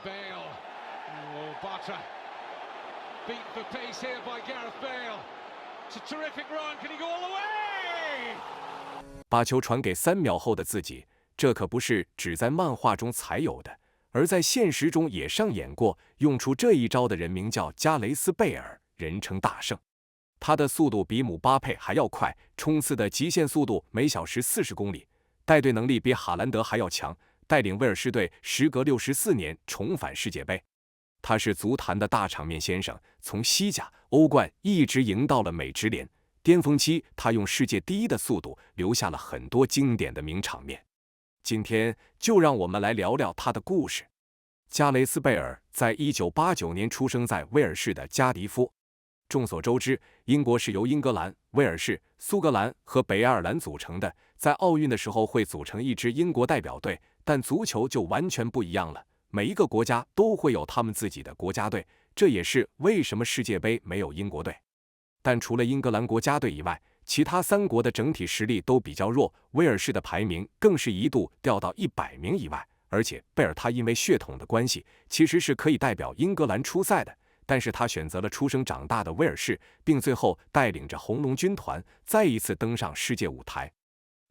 Bale. Oh, Bartra. Beat for pace here by Gareth Bale. It's a terrific run. Can he go all the way? 把球传给3秒后的自己，这可不是只在漫画中才有的，而在现实中也上演过。用出这一招的人名叫加雷斯·贝尔，人称大圣。他的速度比姆巴佩还要快，冲刺的极限速度每小时40公里，带队能力比哈兰德还要强，带领威尔士队时隔64年重返世界杯。他是足坛的大场面先生，从西甲、欧冠一直赢到了美职联。巅峰期，他用世界第一的速度留下了很多经典的名场面。今天就让我们来聊聊他的故事。加雷斯·贝尔在1989年出生在威尔士的加迪夫。众所周知，英国是由英格兰、威尔士、苏格兰和北爱尔兰组成的，在奥运的时候会组成一支英国代表队，但足球就完全不一样了。每一个国家都会有他们自己的国家队，这也是为什么世界杯没有英国队。但除了英格兰国家队以外，其他3国的整体实力都比较弱，威尔士的排名更是一度掉到100名以外。而且贝尔他因为血统的关系，其实是可以代表英格兰出赛的，但是他选择了出生长大的威尔士，并最后带领着红龙军团再一次登上世界舞台。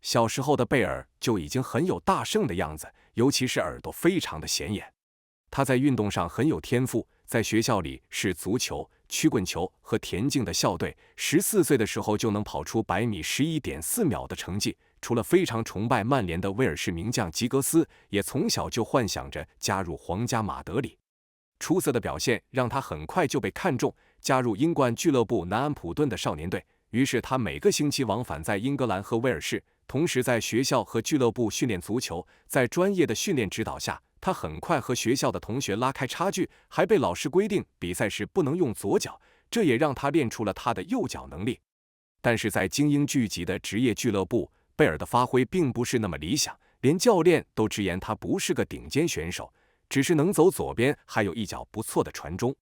小时候的贝尔就已经很有大圣的样子，尤其是耳朵非常的显眼。他在运动上很有天赋，在学校里是足球、曲棍球和田径的校队，14岁的时候就能跑出100米11.4秒的成绩。除了非常崇拜曼联的威尔士名将吉格斯，也从小就幻想着加入皇家马德里。出色的表现让他很快就被看中，加入英冠俱乐部南安普顿的少年队。于是他每个星期往返在英格兰和威尔士，同时在学校和俱乐部训练足球。在专业的训练指导下，他很快和学校的同学拉开差距，还被老师规定比赛时不能用左脚，这也让他练出了他的右脚能力。但是在精英聚集的职业俱乐部，贝尔的发挥并不是那么理想，连教练都直言他不是个顶尖选手，只是能走左边，还有一脚不错的传中。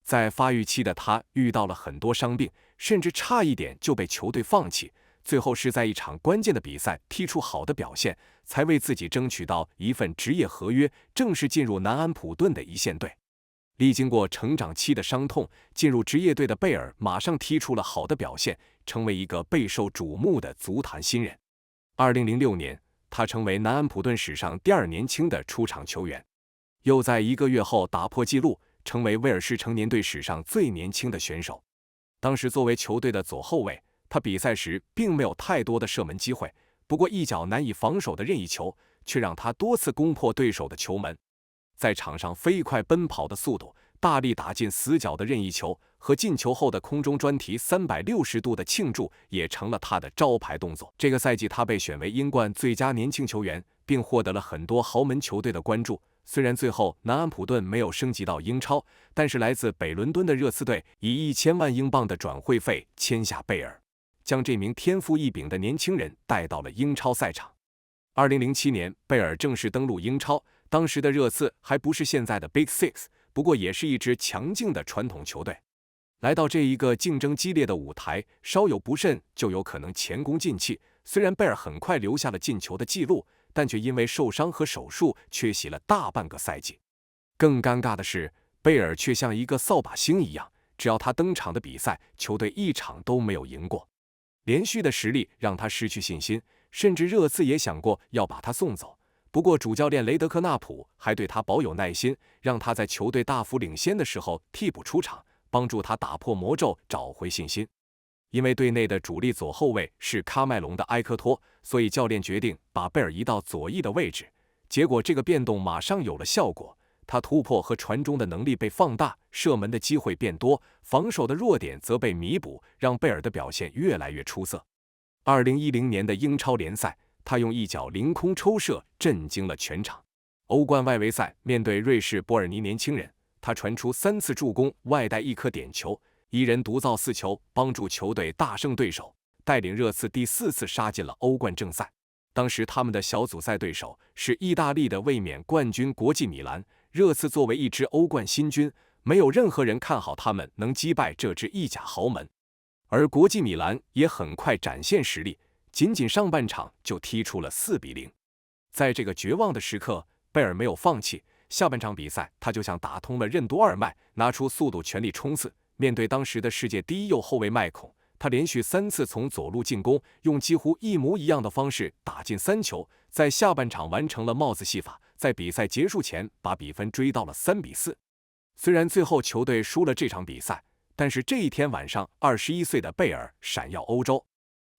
在发育期的他遇到了很多伤病，甚至差一点就被球队放弃，最后是在一场关键的比赛踢出好的表现，才为自己争取到一份职业合约，正式进入南安普顿的一线队。历经过成长期的伤痛，进入职业队的贝尔马上踢出了好的表现，成为一个备受瞩目的足坛新人。2006年，他成为南安普顿史上第2年轻的出场球员，又在1个月后打破纪录，成为威尔士成年队史上最年轻的选手。当时作为球队的左后卫，他比赛时并没有太多的射门机会，不过一脚难以防守的任意球却让他多次攻破对手的球门。在场上飞快奔跑的速度，大力打进死角的任意球和进球后的空中专题360度的庆祝也成了他的招牌动作。这个赛季他被选为英冠最佳年轻球员，并获得了很多豪门球队的关注。虽然最后南安普顿没有升级到英超，但是来自北伦敦的热刺队以1000万英镑的转会费签下贝尔，将这名天赋异禀的年轻人带到了英超赛场。2007年，贝尔正式登陆英超，当时的热刺还不是现在的 Big Six， 不过也是一支强劲的传统球队。来到这一个竞争激烈的舞台，稍有不慎就有可能前功尽弃。虽然贝尔很快留下了进球的记录，但却因为受伤和手术缺席了大半个赛季。更尴尬的是，贝尔却像一个扫把星一样，只要他登场的比赛，球队一场都没有赢过。连续的实力让他失去信心，甚至热刺也想过要把他送走。不过主教练雷德克纳普还对他保有耐心，让他在球队大幅领先的时候替补出场，帮助他打破魔咒，找回信心。因为队内的主力左后卫是喀麦隆的埃科托，所以教练决定把贝尔移到左翼的位置。结果这个变动马上有了效果，他突破和传中的能力被放大，射门的机会变多，防守的弱点则被弥补，让贝尔的表现越来越出色。2010年的英超联赛，他用一脚凌空抽射震惊了全场。欧冠外围赛面对瑞士伯尔尼年轻人，他传出3次助攻，外带1颗点球，一人独造4球，帮助球队大胜对手，带领热刺第4次杀进了欧冠正赛。当时他们的小组赛对手是意大利的卫冕冠军国际米兰，热刺作为一支欧冠新军，没有任何人看好他们能击败这支意甲豪门。而国际米兰也很快展现实力，仅仅上半场就踢出了4-0。在这个绝望的时刻，贝尔没有放弃，下半场比赛他就像打通了任督二脉，拿出速度全力冲刺。面对当时的世界第一右后卫麦孔，他连续3次从左路进攻，用几乎一模一样的方式打进3球，在下半场完成了帽子戏法，在比赛结束前把比分追到了3-4。虽然最后球队输了这场比赛，但是这一天晚上21岁的贝尔闪耀欧洲。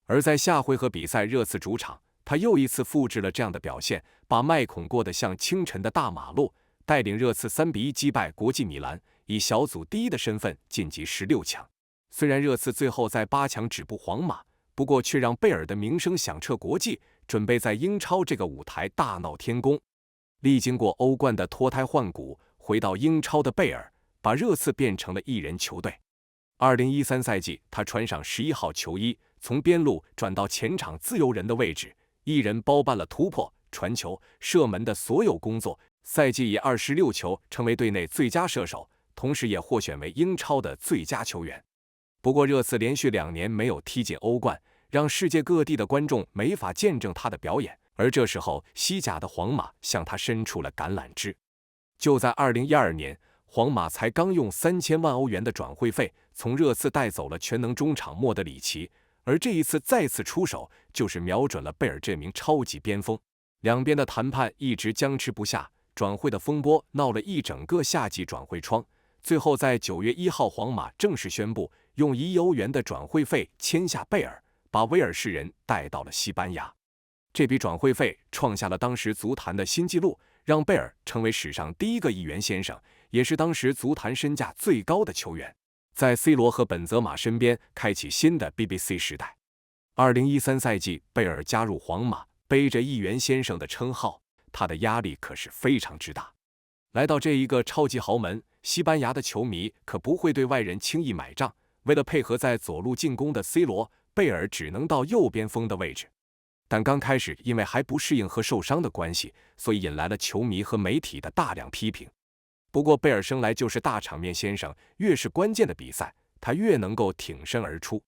而在下回合比赛热刺主场，他又一次复制了这样的表现，把麦孔过得像清晨的大马路，带领热刺3-1击败国际米兰，以小组第一的身份晋级16强。虽然热刺最后在8强止步皇马，不过却让贝尔的名声响彻国际，准备在英超这个舞台大闹天宫。历经过欧冠的脱胎换骨，回到英超的贝尔，把热刺变成了一人球队。2013赛季，他穿上11号球衣，从边路转到前场自由人的位置，一人包办了突破、传球、射门的所有工作。赛季以26球成为队内最佳射手，同时也获选为英超的最佳球员。不过热刺连续2年没有踢进欧冠，让世界各地的观众没法见证他的表演。而这时候，西甲的皇马向他伸出了橄榄枝。就在2012年，皇马才刚用3000万欧元的转会费从热刺带走了全能中场莫德里奇，而这一次再次出手，就是瞄准了贝尔这名超级边锋。两边的谈判一直僵持不下，转会的风波闹了一整个夏季转会窗。最后在9月1号，皇马正式宣布用1亿欧元的转会费签下贝尔，把威尔士人带到了西班牙。这笔转会费创下了当时足坛的新纪录，让贝尔成为史上第一个1亿元先生，也是当时足坛身价最高的球员，在 C 罗和本泽马身边开启新的 BBC 时代。2013赛季，贝尔加入皇马，背着1亿元先生的称号，他的压力可是非常之大。来到这一个超级豪门，西班牙的球迷可不会对外人轻易买账。为了配合在左路进攻的 C 罗，贝尔只能到右边锋的位置。但刚开始因为还不适应和受伤的关系，所以引来了球迷和媒体的大量批评。不过贝尔生来就是大场面先生，越是关键的比赛，他越能够挺身而出。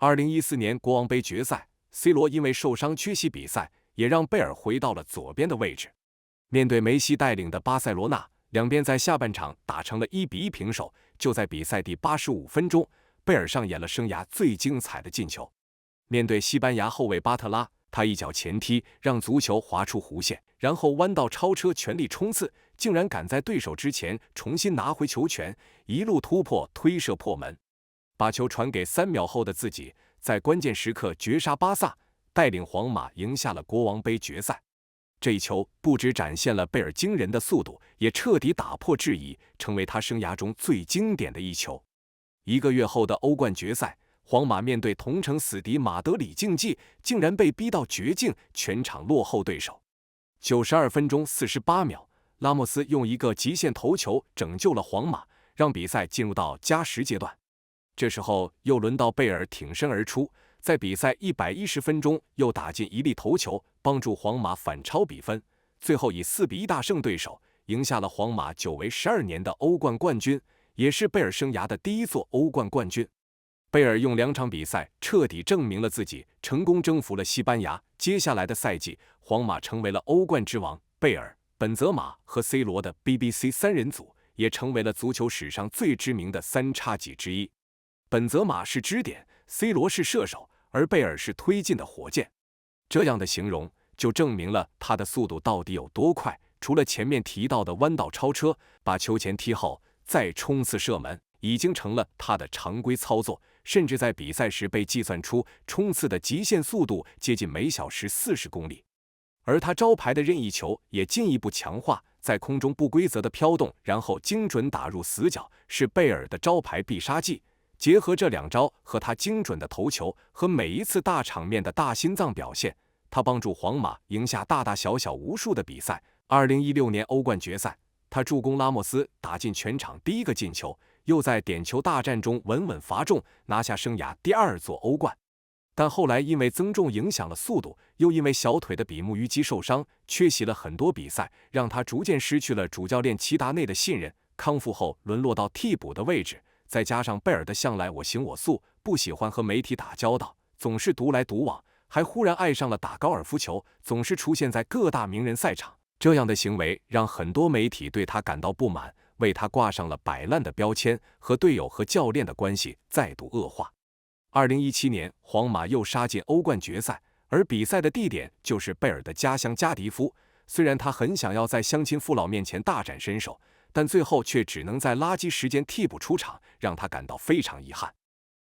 2014年国王杯决赛， C 罗因为受伤缺席比赛，也让贝尔回到了左边的位置。面对梅西带领的巴塞罗那，两边在下半场打成了1-1平手。就在比赛第85分钟，贝尔上演了生涯最精彩的进球。面对西班牙后卫巴特拉，他一脚前踢让足球滑出弧线，然后弯道超车全力冲刺，竟然赶在对手之前重新拿回球权，一路突破推射破门，把球传给3秒后的自己，在关键时刻绝杀巴萨，带领皇马赢下了国王杯决赛。这一球不只展现了贝尔惊人的速度，也彻底打破质疑，成为他生涯中最经典的一球。1个月后的欧冠决赛，皇马面对同城死敌马德里竞技，竟然被逼到绝境，全场落后对手。92分钟48秒，拉莫斯用一个极限头球拯救了皇马，让比赛进入到加时阶段。这时候又轮到贝尔挺身而出，在比赛110分钟又打进一粒头球，帮助皇马反超比分，最后以4-1大胜对手，赢下了皇马久违12年的欧冠冠军，也是贝尔生涯的第一座欧冠冠军。贝尔用2场比赛彻底证明了自己，成功征服了西班牙。接下来的赛季，皇马成为了欧冠之王，贝尔、本泽马和 C 罗的 BBC 3人组也成为了足球史上最知名的3叉戟之一。本泽马是支点， C 罗是射手，而贝尔是推进的火箭。这样的形容就证明了他的速度到底有多快。除了前面提到的弯道超车，把球前踢后再冲刺射门已经成了他的常规操作，甚至在比赛时被计算出冲刺的极限速度接近每小时40公里。而他招牌的任意球也进一步强化，在空中不规则的飘动，然后精准打入死角，是贝尔的招牌必杀技。结合这2招和他精准的头球和每一次大场面的大心脏表现，他帮助皇马赢下大大小小无数的比赛。2016年欧冠决赛，他助攻拉莫斯打进全场第1个进球，又在点球大战中稳稳罚中，拿下生涯第2座欧冠。但后来因为增重影响了速度，又因为小腿的比目鱼肌受伤，缺席了很多比赛，让他逐渐失去了主教练齐达内的信任。康复后沦落到替补的位置，再加上贝尔的向来我行我素，不喜欢和媒体打交道，总是独来独往，还忽然爱上了打高尔夫球，总是出现在各大名人赛场，这样的行为让很多媒体对他感到不满，为他挂上了摆烂的标签，和队友和教练的关系再度恶化。2017年，皇马又杀进欧冠决赛，而比赛的地点就是贝尔的家乡加迪夫。虽然他很想要在乡亲父老面前大展身手，但最后却只能在垃圾时间替补出场，让他感到非常遗憾。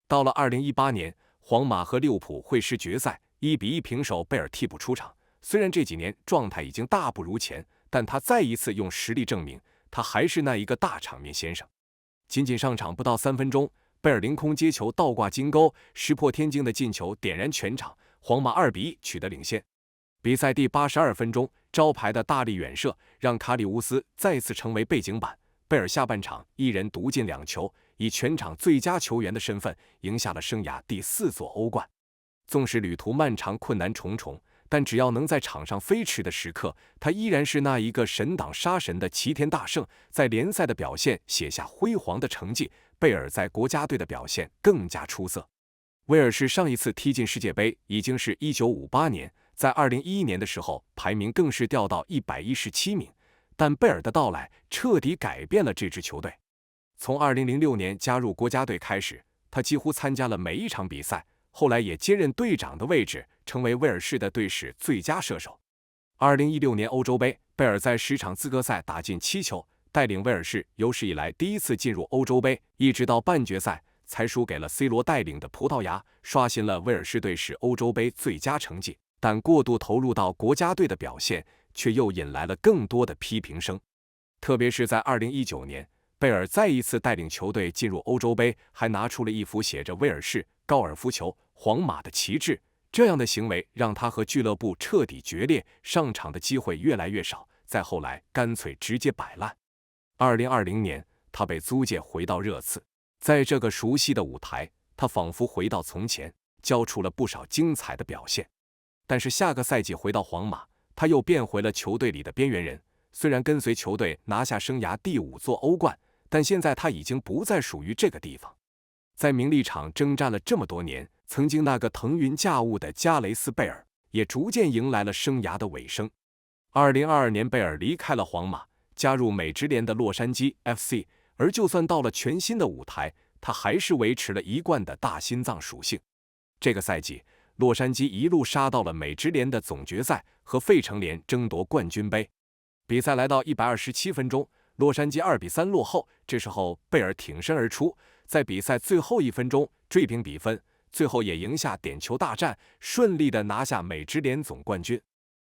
到了2018年，皇马和利物浦会师决赛，1-1平手，贝尔替补出场。虽然这几年状态已经大不如前，但他再一次用实力证明，他还是那一个大场面先生。仅仅上场不到3分钟，贝尔凌空接球倒挂金钩，石破天惊的进球点燃全场，皇马2-1取得领先。比赛第82分钟，招牌的大力远射让卡里乌斯再次成为背景板。贝尔下半场一人独进2球，以全场最佳球员的身份赢下了生涯第4座欧冠。纵使旅途漫长，困难重重，但只要能在场上飞驰的时刻，他依然是那一个神挡杀神的齐天大圣。在联赛的表现写下辉煌的成绩，贝尔在国家队的表现更加出色。威尔士上一次踢进世界杯已经是1958年，在2011年的时候，排名更是掉到117名。但贝尔的到来彻底改变了这支球队。从2006年加入国家队开始，他几乎参加了每一场比赛，后来也接任队长的位置，成为威尔士的队史最佳射手。2016年欧洲杯，贝尔在10场资格赛打进7球，带领威尔士有史以来第一次进入欧洲杯，一直到半决赛才输给了 C 罗带领的葡萄牙，刷新了威尔士队史欧洲杯最佳成绩。但过度投入到国家队的表现却又引来了更多的批评声。特别是在2019年，贝尔再一次带领球队进入欧洲杯，还拿出了一幅写着威尔士、高尔夫球、皇马的旗帜。这样的行为让他和俱乐部彻底决裂，上场的机会越来越少，再后来干脆直接摆烂。2020年，他被租借回到热刺，在这个熟悉的舞台，他仿佛回到从前，交出了不少精彩的表现。但是下个赛季回到皇马，他又变回了球队里的边缘人。虽然跟随球队拿下生涯第5座欧冠，但现在他已经不再属于这个地方。在名利场征战了这么多年，曾经那个腾云驾雾的加雷斯·贝尔也逐渐迎来了生涯的尾声。2022年，贝尔离开了皇马，加入美职联的洛杉矶 FC， 而就算到了全新的舞台，他还是维持了一贯的大心脏属性。这个赛季，洛杉矶一路杀到了美职联的总决赛，和费城联争夺冠军杯。比赛来到127分钟，洛杉矶2-3落后，这时候贝尔挺身而出，在比赛最后1分钟追平比分，最后也赢下点球大战，顺利地拿下美职联总冠军。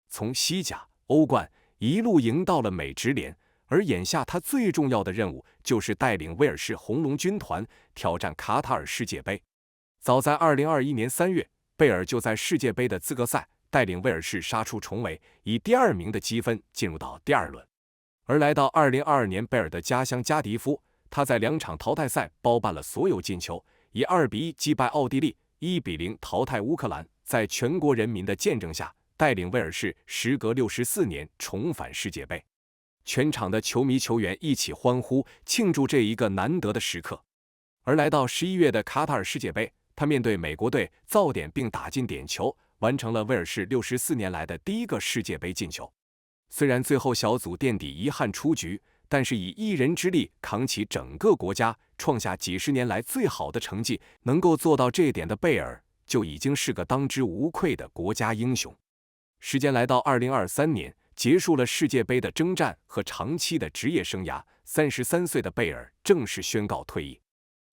从西甲、欧冠一路赢到了美职联，而眼下他最重要的任务就是带领威尔士红龙军团挑战卡塔尔世界杯。早在2021年3月，贝尔就在世界杯的资格赛带领威尔士杀出重围，以第2名的积分进入到第2轮。而来到2022年，贝尔的家乡加迪夫，他在2场淘汰赛包办了所有进球，以2-1击败奥地利，1-0淘汰乌克兰，在全国人民的见证下，带领威尔士时隔64年重返世界杯。全场的球迷球员一起欢呼，庆祝这一个难得的时刻。而来到11月的卡塔尔世界杯，他面对美国队造点并打进点球，完成了威尔士64年来的第1个世界杯进球。虽然最后小组垫底遗憾出局，但是以一人之力扛起整个国家，创下几十年来最好的成绩，能够做到这点的贝尔就已经是个当之无愧的国家英雄。时间来到2023年，结束了世界杯的征战和长期的职业生涯，33岁的贝尔正式宣告退役。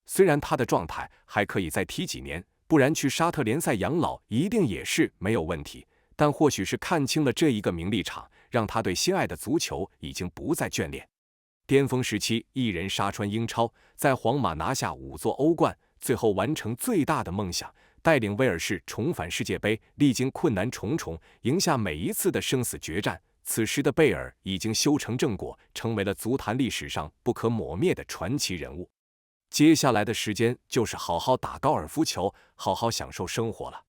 虽然他的状态还可以再踢几年，不然去沙特联赛养老一定也是没有问题，但或许是看清了这一个名利场，让他对心爱的足球已经不再眷恋。巅峰时期一人杀穿英超，在皇马拿下5座欧冠，最后完成最大的梦想，带领威尔士重返世界杯，历经困难重重，赢下每一次的生死决战。此时的贝尔已经修成正果，成为了足坛历史上不可磨灭的传奇人物。接下来的时间就是好好打高尔夫球，好好享受生活了。